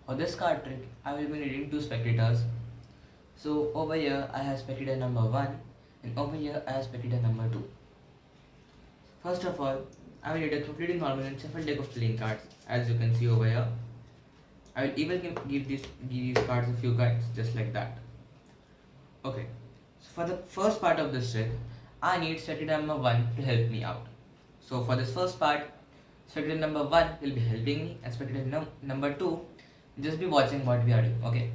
For this card trick, I will be needing two spectators. So over here I have spectator number 1 and over here I have spectator number 2. First of all, I will need a completely normal and shuffle deck of playing cards, as you can see over here. I will even give these cards a few cards just like that. Okay, so for the first part of this trick, I need spectator number 1 to help me out. So for this first part, spectator number 1 will be helping me and spectator number 2 just be watching what we are doing. Okay,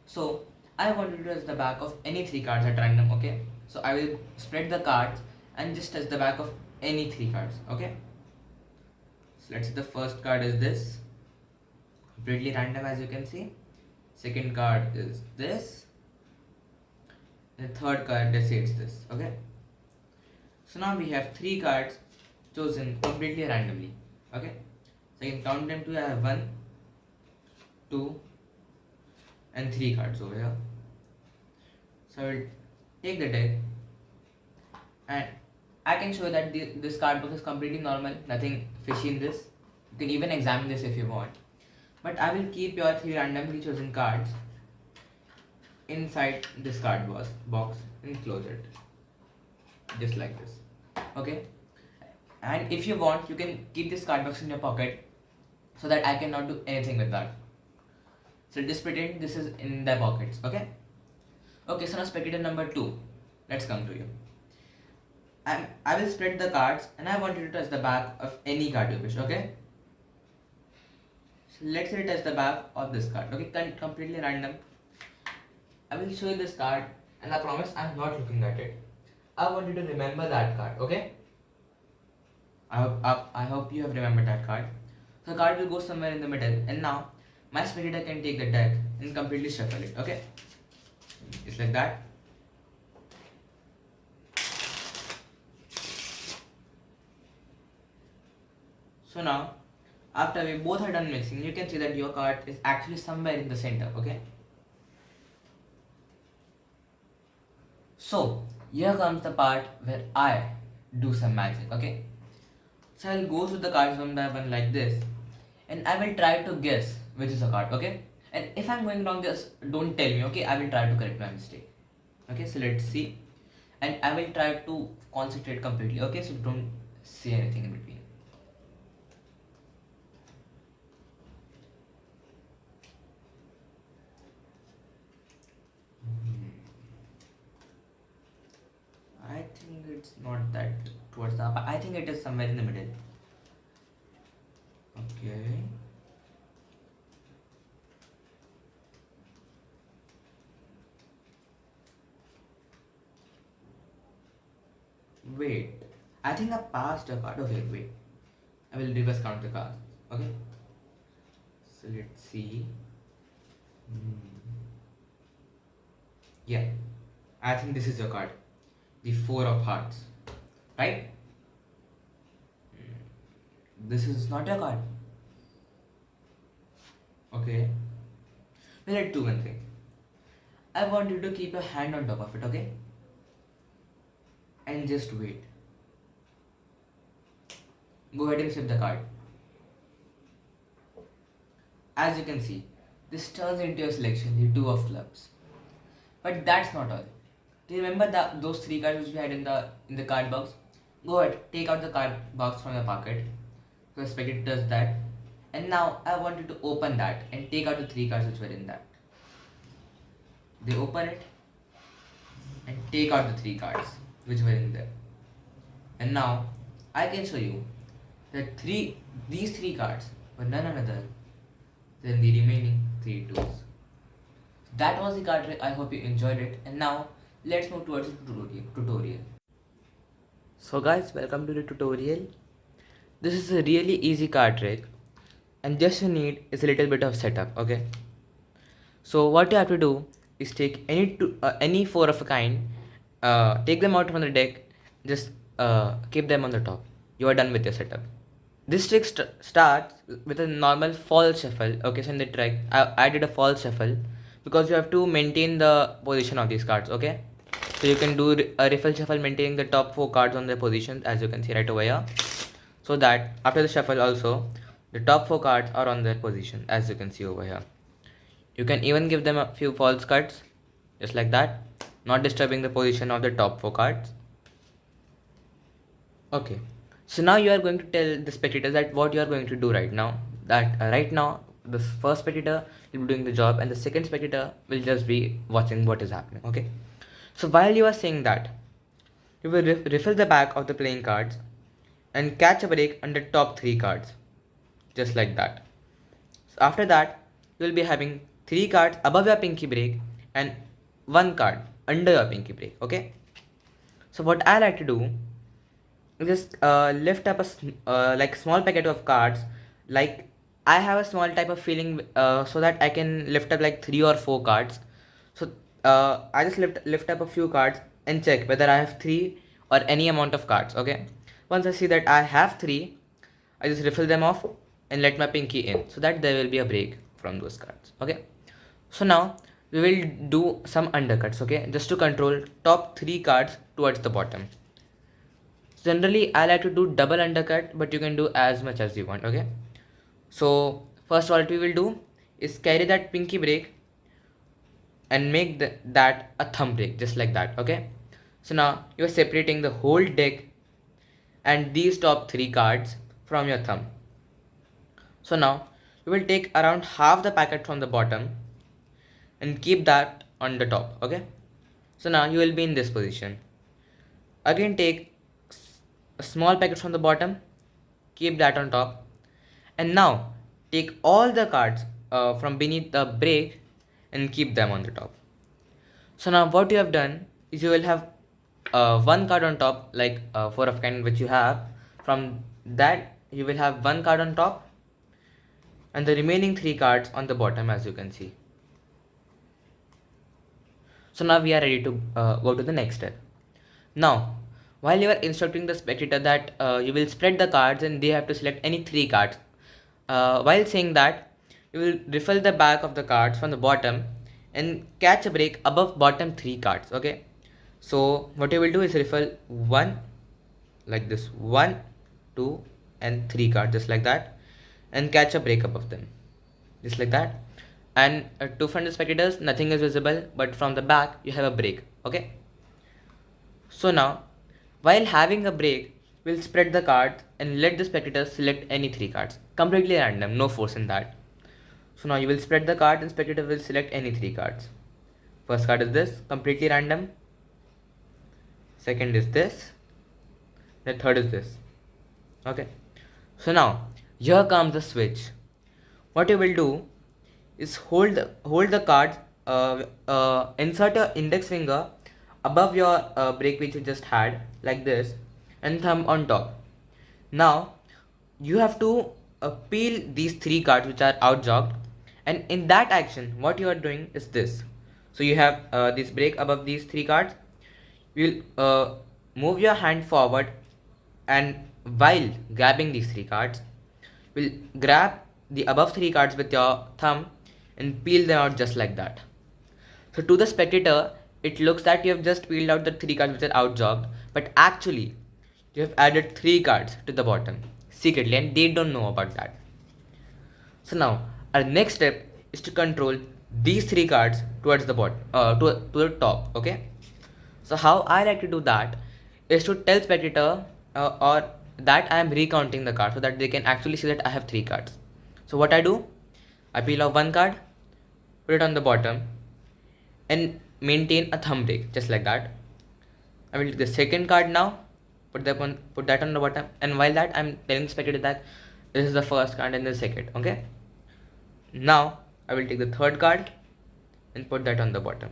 so I want to touch the back of any 3 cards at random. Okay, so I will spread the cards and just touch the back of any 3 cards. Okay, so let's say the first card is this, completely random as you can see. Second card is this, and the third card decides this. Okay, so now we have 3 cards chosen completely randomly. Okay, so I can count them to, I have 1, 2 and 3 cards over here. So I will take the deck and I can show that this card box is completely normal, nothing fishy in this. You can even examine this if you want. But I will keep your 3 randomly chosen cards inside this card box and close it. Just like this. Okay? And if you want, you can keep this card box in your pocket so that I cannot do anything with that. So just pretend this is in the pockets. Okay? Okay, so now spectator number 2. Let's come to you. I will spread the cards and I want you to touch the back of any card you wish, okay? So let's say touch the back of this card, okay? Completely random. I will show you this card and I promise I'm not looking at it. I want you to remember that card, okay? I hope you have remembered that card. So the card will go somewhere in the middle and now my spectator can take the deck and completely shuffle it, okay? Just like that. So now, after we both are done mixing, you can see that your card is actually somewhere in the center, okay? So, here comes the part where I do some magic, okay? So I'll go through the cards one by one like this and I will try to guess which is a card, okay? And if I'm going wrong, just don't tell me, okay? I will try to correct my mistake. Okay, so let's see. And I will try to concentrate completely, okay? So don't say anything in between. I think it's not that towards the upper. I think it is somewhere in the middle. Okay. Wait. I think I passed a card. Okay, wait. I will reverse count the cards. Okay. So let's see. Yeah. I think this is your card. The 4 of hearts, right? This is not your card. Okay. Well, let's do one thing. I want you to keep your hand on top of it, okay? And just wait. Go ahead and flip the card. As you can see, this turns into your selection, the 2 of clubs. But that's not all. Do you remember those 3 cards which we had in the card box? Go ahead, take out the card box from your pocket. So spectator does that. And now I want you to open that and take out the 3 cards which were in that. They open it and take out the 3 cards which were in there. And now I can show you that these 3 cards were none other than the remaining 3 twos. That was the card trick. I hope you enjoyed it. And now let's move towards the tutorial. So guys, welcome to the tutorial. This is a really easy card trick and just you need is a little bit of setup, okay? So what you have to do is take any 4 of a kind, take them out from the deck, just keep them on the top. You are done with your setup. This trick starts with a normal false shuffle. Okay, so in the trick I did a false shuffle because you have to maintain the position of these cards, okay? So you can do a riffle shuffle maintaining the top 4 cards on their positions, as you can see right over here. So that after the shuffle also, the top 4 cards are on their position, as you can see over here. You can even give them a few false cuts, just like that, not disturbing the position of the top 4 cards. Okay, so now you are going to tell the spectators that what you are going to do right now. That right now, the first spectator will be doing the job and the second spectator will just be watching what is happening. Okay, so while you are saying that, you will refill the back of the playing cards and catch a break under top 3 cards, just like that. So after that, you will be having 3 cards above your pinky break and 1 card under your pinky break. Okay, so what I like to do, just lift up like small packet of cards. Like I have a small type of feeling, so that I can lift up like 3 or 4 cards. So I just lift up a few cards and check whether I have 3 or any amount of cards. Okay, once I see that I have 3, I just refill them off and let my pinky in, so that there will be a break from those cards. Okay, so now we will do some undercuts. Okay, just to control top 3 cards towards the bottom. Generally, I like to do double undercut, but you can do as much as you want. Okay, so first what we will do is carry that pinky break and make that a thumb break, just like that. Okay, so now you are separating the whole deck and these top 3 cards from your thumb. So now you will take around half the packet from the bottom and keep that on the top. Okay, so now you will be in this position. Again, take a small packet from the bottom, keep that on top, and now take all the cards from beneath the break and keep them on the top. So now what you have done is you will have 1 card on top, like 4 of kind which you have. From that you will have 1 card on top and the remaining 3 cards on the bottom, as you can see. So now we are ready to go to the next step. Now, while you are instructing the spectator that you will spread the cards and they have to select any 3 cards, while saying that, you will refill the back of the cards from the bottom and catch a break above bottom 3 cards. Okay, so what you will do is refill 1, like this, 1, 2 and 3 cards, just like that, and catch a break above them, just like that. And to front the spectators, nothing is visible, but from the back you have a break. Okay, so now while having a break, we'll spread the cards and let the spectators select any 3 cards, completely random, no force in that. So now you will spread the card and spectator will select any 3 cards. First card is this, completely random. Second is this. The third is this. Okay, so now here comes the switch. What you will do is hold the card, insert your index finger above your break which you just had, like this, and thumb on top. Now you have to peel these 3 cards which are out jogged, and in that action what you are doing is this. So you have this break above these 3 cards. You will move your hand forward, and while grabbing these 3 cards, will grab the above 3 cards with your thumb and peel them out, just like that. So to the spectator, it looks that you have just peeled out the 3 cards which are out jogged, but actually you have added 3 cards to the bottom secretly, and they don't know about that. So now our next step is to control these 3 cards towards the bottom, to the top. Okay, so how I like to do that is to tell spectator or that I am recounting the cards, so that they can actually see that I have 3 cards. So what I do, I peel off 1 card, put it on the bottom, and maintain a thumb break, just like that. I will take the second card now, put that on the bottom, and while that I'm telling the spectator that this is the first card and the second. Okay, now I will take the third card and put that on the bottom.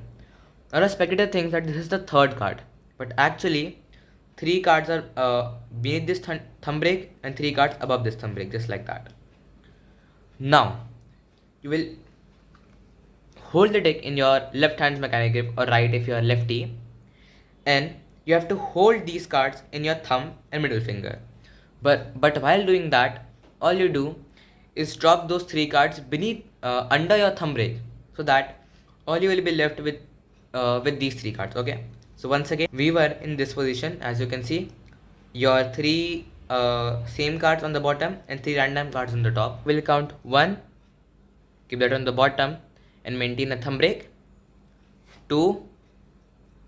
Now the spectator thinks that this is the third card, but actually 3 cards are beneath this thumb break and 3 cards above this thumb break, just like that. Now you will hold the deck in your left hand's mechanic grip, or right if you are lefty, and you have to hold these cards in your thumb and middle finger. But while doing that, all you do is drop those 3 cards beneath under your thumb break, so that all you will be left with these 3 cards. Okay, so once again we were in this position, as you can see, your 3 same cards on the bottom and 3 random cards on the top. We'll count 1, keep that on the bottom, and maintain a thumb break. 2,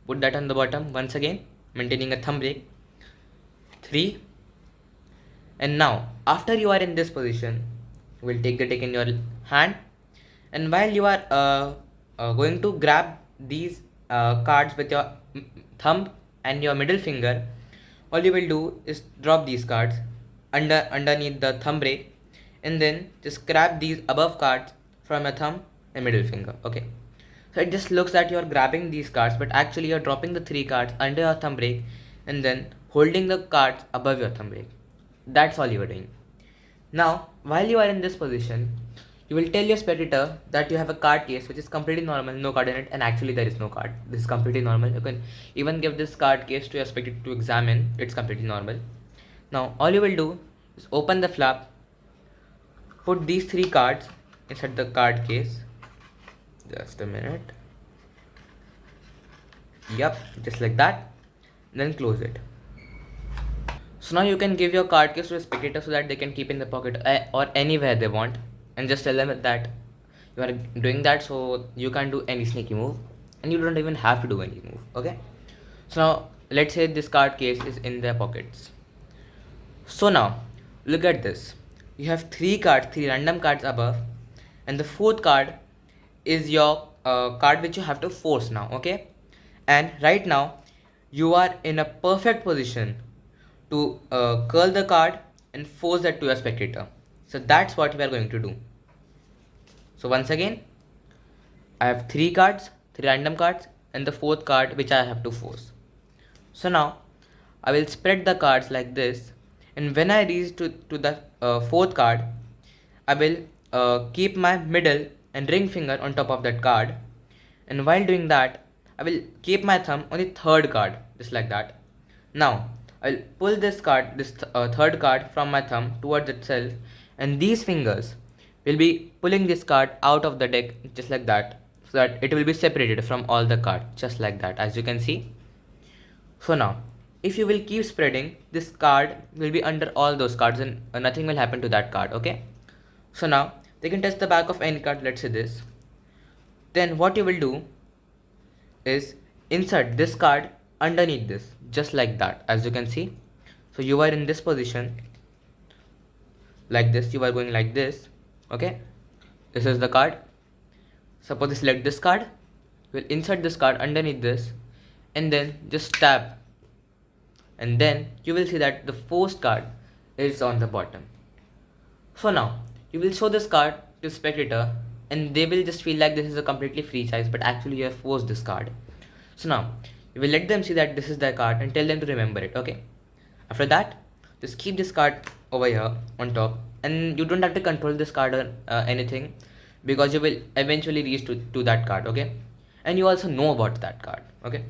put that on the bottom once again, maintaining a thumb break. 3, and now after you are in this position, you will take the deck in your hand, and while you are going to grab these cards with your thumb and your middle finger, all you will do is drop these cards underneath the thumb break, and then just grab these above cards from your thumb and middle finger. Okay, so it just looks that you're grabbing these cards, but actually you're dropping the 3 cards under your thumb break and then holding the cards above your thumb break. That's all you are doing. Now, while you are in this position, you will tell your spectator that you have a card case which is completely normal, no card in it, and actually there is no card. This is completely normal. You can even give this card case to your spectator to examine. It's completely normal. Now, all you will do is open the flap, put these 3 cards inside the card case. Just a minute. Yep, just like that. Then close it. So now you can give your card case to the spectator so that they can keep in the pocket or anywhere they want, and just tell them that you are doing that so you can't do any sneaky move, and you don't even have to do any move. Okay, so now let's say this card case is in their pockets. So now look at this. You have 3 cards, 3 random cards above, and the 4th card is your card which you have to force now. Okay, and right now you are in a perfect position to curl the card and force that to your spectator. So that's what we are going to do. So once again, I have 3 cards, 3 random cards, and the 4th card which I have to force. So now I will spread the cards like this, and when I reach to the 4th card, I will keep my middle and ring finger on top of that card, and while doing that, I will keep my thumb on the 3rd card, just like that. Now I'll pull this card, this 3rd card from my thumb towards itself, and these fingers will be pulling this card out of the deck just like that, so that it will be separated from all the cards, just like that, as you can see. So now, if you will keep spreading, this card will be under all those cards and nothing will happen to that card. Okay. So now they can touch the back of any card, let's say this. Then what you will do is insert this card underneath this, just like that, as you can see. So you are in this position like this, you are going like this. Okay, this is the card. Suppose you select this card, you will insert this card underneath this and then just tap, and then you will see that the forced card is on the bottom. So now you will show this card to spectator and they will just feel like this is a completely free choice, but actually you have forced this card. So now you will let them see that this is their card and tell them to remember it. Okay, after that, just keep this card over here on top, and you don't have to control this card or anything, because you will eventually reach to that card. Okay, and you also know about that card. Okay,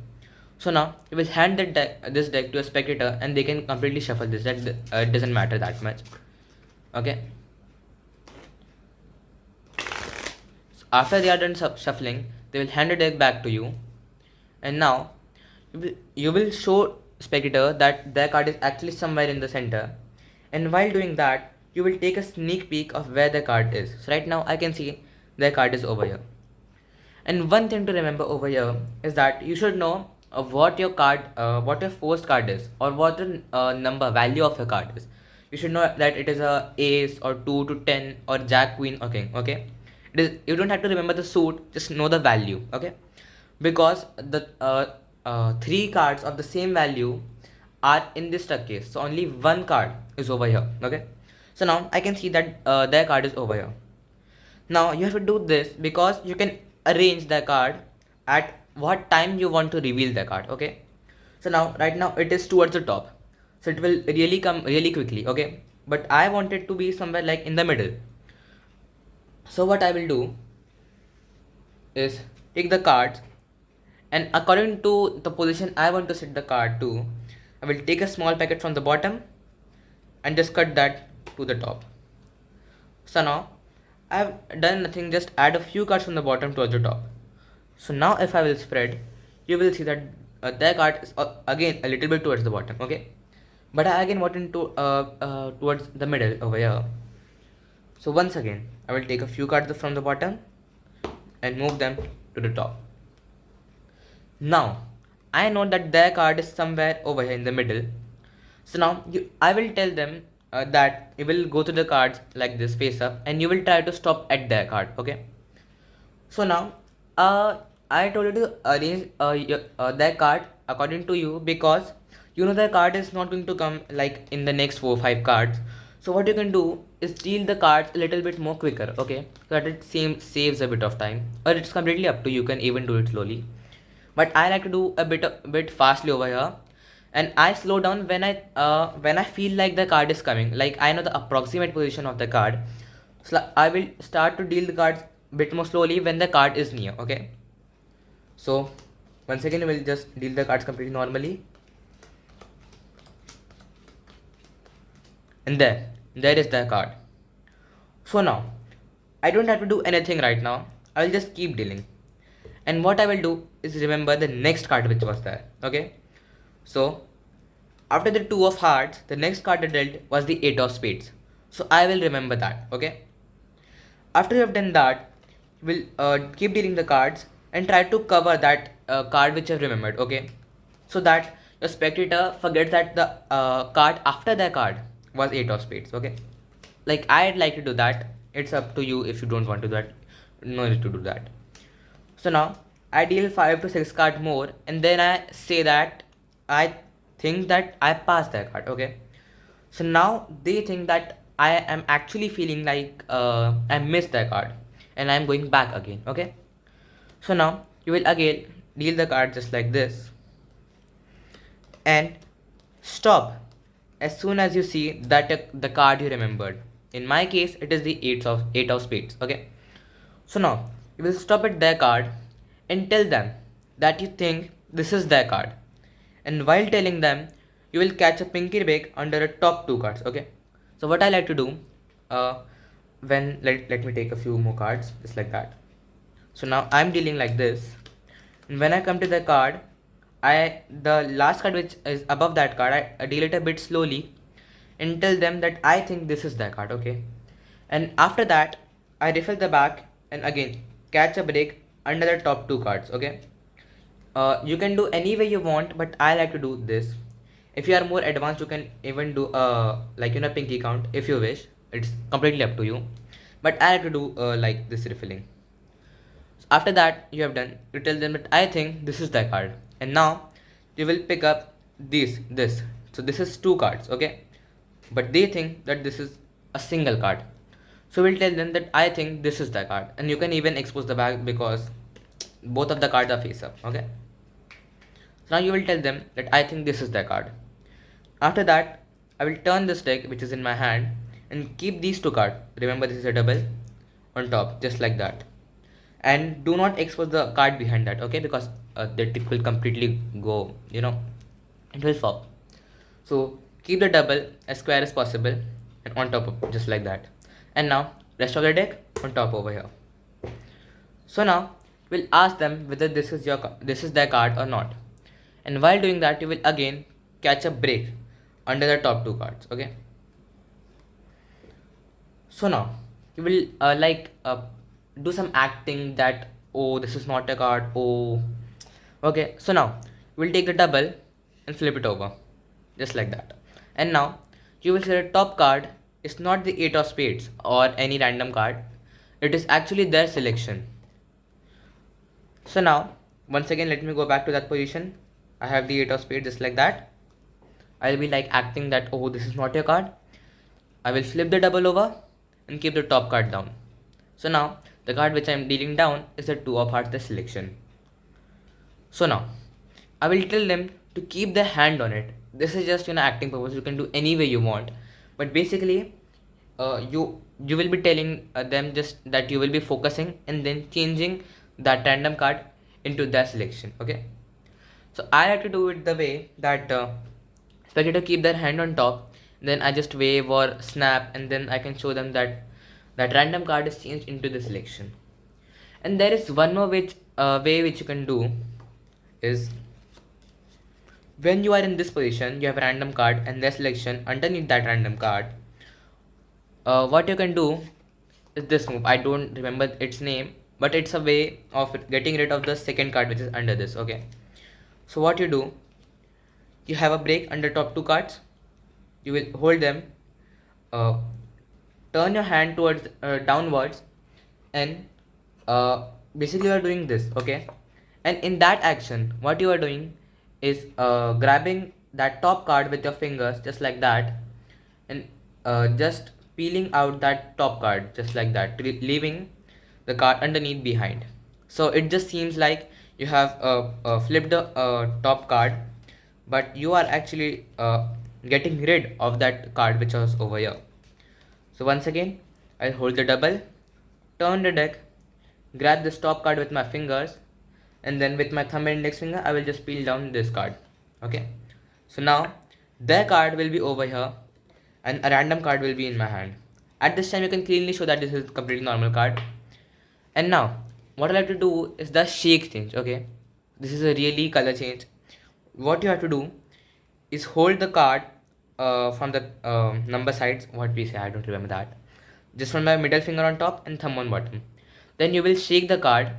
so now you will hand this deck to a spectator and they can completely shuffle this. That it doesn't matter that much. Okay, so after they are done shuffling, they will hand the deck back to you, and now you will show spectator that their card is actually somewhere in the center, and while doing that you will take a sneak peek of where the card is. So right now I can see their card is over here. And one thing to remember over here is that you should know what your card, what your forced card is, or what the number value of your card is. You should know that it is a ace or 2 to 10 or jack queen. Okay, okay. It is, you don't have to remember the suit, just know the value. Okay, because the 3 cards of the same value are in this stuck case, so only 1 card is over here. Okay, so now I can see that their card is over here. Now you have to do this because you can arrange the card at what time you want to reveal the card. Okay, so now right now it is towards the top, so it will really come really quickly. Okay, but I want it to be somewhere like in the middle. So what I will do is take the cards, and according to the position I want to set the card to, I will take a small packet from the bottom and just cut that to the top. So now I have done nothing, just add a few cards from the bottom towards the top. So now if I will spread, you will see that their card is again a little bit towards the bottom. Okay, but I again want it to towards the middle over here. So once again I will take a few cards from the bottom and move them to the top. Now, I know that their card is somewhere over here in the middle. So now I will tell them that you will go to the cards like this face up and you will try to stop at their card. Okay. So now I told you to arrange their card according to you, because you know their card is not going to come like in the next 4 or 5 cards. So what you can do is deal the cards a little bit more quicker, okay, so that it saves a bit of time, or it's completely up to you. You can even do it slowly, but I like to do a bit fastly over here, and I slow down when I feel like the card is coming, like I know the approximate position of the card. So I will start to deal the cards a bit more slowly when the card is near. Okay, so once again we will just deal the cards completely normally, and there is the card. So now I don't have to do anything right now. I will just keep dealing, and what I will do is remember the next card which was there. Okay, so after the 2 of hearts, the next card I dealt was the 8 of spades. So I will remember that. Okay, after you have done that, you will keep dealing the cards and try to cover that card which you have remembered. Okay, so that the spectator forgets that the card after the card was 8 of spades. Okay, like I'd like to do that. It's up to you. If you don't want to do that, no need to do that. So now I deal 5 to 6 card more, and then I say that I think that I passed that card. Okay, so now they think that I am actually feeling like I missed that card and I'm going back again. Okay, so now you will again deal the card just like this and stop as soon as you see that the card you remembered. In my case, it is the 8 of spades. Okay, so now you will stop at their card and tell them that you think this is their card, and while telling them, you will catch a pinky break under the top 2 cards. Okay, so what I like to do, uh, let me take a few more cards just like that. So now I'm dealing like this, and when I come to the card, the last card which is above that card, I deal it a bit slowly and tell them that I think this is their card. Okay, and after that I refill the back and again catch a break under the top 2 cards. Okay, you can do any way you want, but I like to do this. If you are more advanced, you can even do like pinky count if you wish. It's completely up to you, but I like to do like this refilling. So after that you have done, you tell them that I think this is the card, and now you will pick up this. So this is 2 cards. Okay, but they think that this is a single card. So we'll tell them that I think this is the card, and you can even expose the back because both of the cards are face up. Okay, so now you will tell them that I think this is the card. After that, I will turn this deck which is in my hand and keep these 2 cards. Remember, this is a double on top, just like that. And do not expose the card behind that. Okay, because the tip will completely go. It will fall. So keep the double as square as possible and on top of just like that. And now rest of the deck on top over here. So now we'll ask them whether this is their card or not. And while doing that, you will again catch a break under the top 2 cards. Okay. So now you will do some acting that, oh, this is not a card. Oh, okay. So now we'll take the double and flip it over just like that. And now you will say the top card is not the 8 of spades or any random card. It is actually their selection. So now once again, let me go back to that position. I have the 8 of spades just like that. I'll be like acting that, oh, this is not your card. I will flip the double over and keep the top card down. So now the card which I am dealing down is the 2 of hearts, the selection. So now I will tell them to keep their hand on it. This is just acting purpose. You can do any way you want, but basically you will be telling them just that you will be focusing and then changing that random card into their selection. Okay, so I like to do it the way that spectator keep their hand on top, then I just wave or snap, and then I can show them that that random card is changed into the selection. And there is one more way which you can do is, when you are in this position, you have a random card and their selection underneath that random card. What you can do is this move. I don't remember its name, but it's a way of getting rid of the second card which is under this. Okay, so what you do, you have a break under top two cards, you will hold them, uh, turn your hand towards downwards, and basically you are doing this. Okay, and in that action what you are doing is grabbing that top card with your fingers just like that, and just peeling out that top card just like that, leaving the card underneath behind. So it just seems like you have flipped the top card, but you are actually getting rid of that card which was over here. So once again, I'll hold the double, turn the deck, grab this top card with my fingers, and then with my thumb and index finger, I will just peel down this card. Okay. So now, their card will be over here, and a random card will be in my hand. At this time, you can clearly show that this is a completely normal card. And now, what I like to do is the shake change. Okay. This is a really color change. What you have to do is hold the card from the number sides. What we say, I don't remember that. Just from my middle finger on top and thumb on bottom. Then you will shake the card,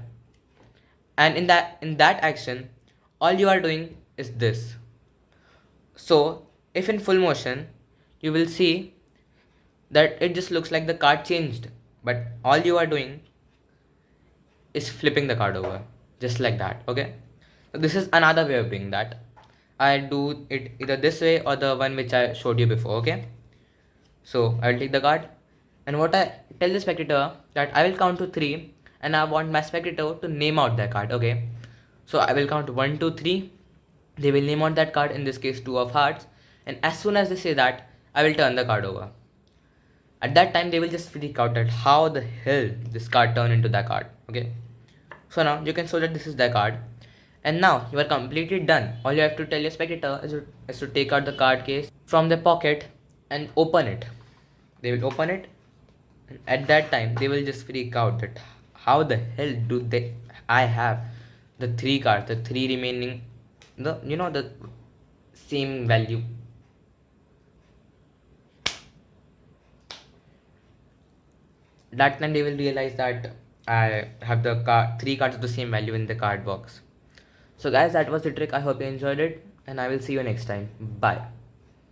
and in that action, all you are doing is this. So if in full motion, you will see that it just looks like the card changed, but all you are doing is flipping the card over, just like that. Okay, so this is another way of doing that. I do it either this way or the one which I showed you before. Okay, so I'll take the card, and what I tell the spectator that I will count to 3, and I want my spectator to name out their card. Okay, so I will count 1, 2, 3. They will name out that card, in this case 2 of hearts, and as soon as they say that, I will turn the card over. At that time, they will just freak out that how the hell this card turned into that card. Okay, so now you can show that this is their card, and now you are completely done. All you have to tell your spectator is to take out the card case from their pocket and open it. They will open it, and at that time they will just freak out that how the hell do they I have the 3 cards, the 3 remaining, the same value. That time they will realize that I have the 3 cards of the same value in the card box. So guys, that was the trick. I hope you enjoyed it, and I will see you next time. Bye.